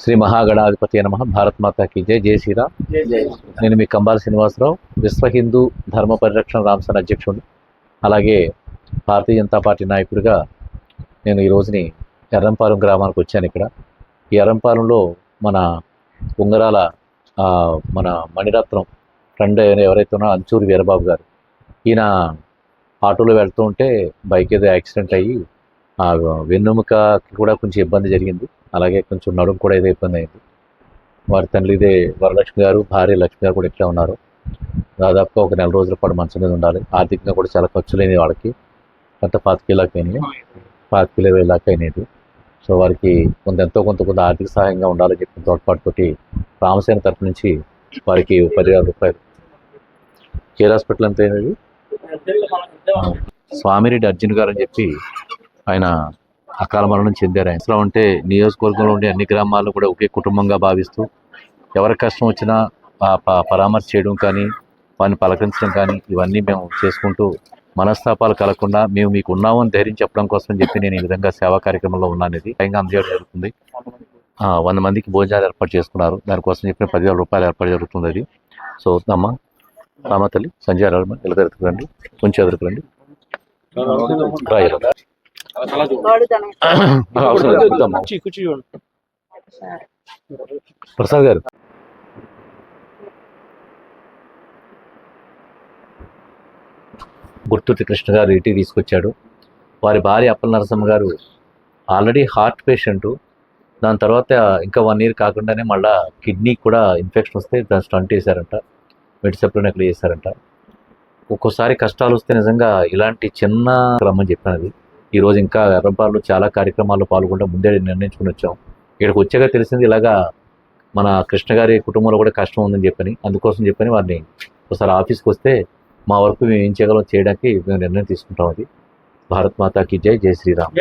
శ్రీ మహాగణాధిపతి నమః. భారత్ మాతాకి జై. జై శ్రీరామ్. నేను మీ కంబాల శ్రీనివాసరావు, విశ్వ హిందూ ధర్మ పరిరక్షణ రామసేన అధ్యక్షుడు, అలాగే భారతీయ జనతా పార్టీ నాయకుడిగా నేను ఈ రోజుని ఎర్రంపాలెం గ్రామానికి వచ్చాను. ఇక్కడ ఈ ఎర్రంపాలెంలో మన ఉంగరాల మన మణిరత్నం ఫ్రెండ్ ఎవరైతే ఉన్నారో అంచూరి వీరబాబు గారు, ఈయన ఆటోలో వెళ్తూ ఉంటే బైక్ ఏదో యాక్సిడెంట్ అయ్యి వెన్నెముకకి కూడా కొంచెం ఇబ్బంది జరిగింది, అలాగే కొంచెం నడుము కూడా ఏదో ఇబ్బంది అయింది. వారి తండ్రి ఇదే వరలక్ష్మి గారు, భార్య లక్ష్మి గారు కూడా ఇట్లా ఉన్నారు. దాదాపుగా ఒక 4 రోజుల పాటు మంచం మీద ఉండాలి. ఆర్థికంగా కూడా చాలా ఖర్చులైనవి వాళ్ళకి, అంత 25,000 దాకా అయినది. సో వారికి ఎంతో కొంత ఆర్థిక సహాయంగా ఉండాలని చెప్పిన తోడ్పాటుతోటి రామసేన తరఫు నుంచి వారికి 10,000 రూపాయలు. కేర్ హాస్పిటల్ అంతా అయినది స్వామిరెడ్డి అర్జున్ గారు అని చెప్పి ఆయన అకాల మరణం చెందారు. ఆయన ఉంటే నియోజకవర్గంలో ఉండే అన్ని గ్రామాల్లో కూడా ఒకే కుటుంబంగా భావిస్తూ ఎవరి కష్టం వచ్చినా పరామర్శ చేయడం కానీ, వారిని పలకరించడం కానీ, ఇవన్నీ మేము చేసుకుంటూ మనస్తాపాలు కలగకుండా మేము మీకు ఉన్నామని ధైర్యం చెప్పడం కోసం చెప్పి నేను ఈ విధంగా సేవా కార్యక్రమంలో ఉన్నాను. ఇది స్వయంగా అందజేయడం జరుగుతుంది. 100 మందికి భోజనాలు ఏర్పాటు చేసుకున్నారు. దానికోసం చెప్పిన 10,000 రూపాయలు ఏర్పాటు జరుగుతుంది. అది సో అమ్మ రామ తల్లి సంజయ్ ఇలా ఎదురుకురండి, కొంచెం ఎదురుకురండి. ప్రసాద్ గారు గుర్తుటి కృష్ణ గారు ఇంటికి తీసుకొచ్చాడు. వారి భార్య అప్పల నరసమ్మ గారు ఆల్రెడీ హార్ట్ పేషెంటు. దాని తర్వాత ఇంకా 1 ఇయర్ కాకుండానే మళ్ళీ కిడ్నీ కూడా ఇన్ఫెక్షన్ వస్తే దాన్ని స్టంట్ వేశారంట, మెడిసెప్లోనే అక్కడ చేశారంట. ఒక్కోసారి కష్టాలు వస్తే నిజంగా ఇలాంటి చిన్న రమ్మని చెప్పాను. అది ఈరోజు ఇంకా ఎర్రంపాలెంలో చాలా కార్యక్రమాల్లో పాల్గొంటే ముందే నిర్ణయించుకుని వచ్చాం. ఇక్కడికి వచ్చాక తెలిసింది ఇలాగా మన కృష్ణ గారి కుటుంబంలో కూడా కష్టం ఉందని చెప్పని, అందుకోసం చెప్పని వారిని ఒకసారి ఆఫీస్కి వస్తే మా వరకు మేము ఏం చేయగలం చేయడానికి మేము నిర్ణయం తీసుకుంటాం. అది భారత్ మాతాకి జై. జై శ్రీరామ్.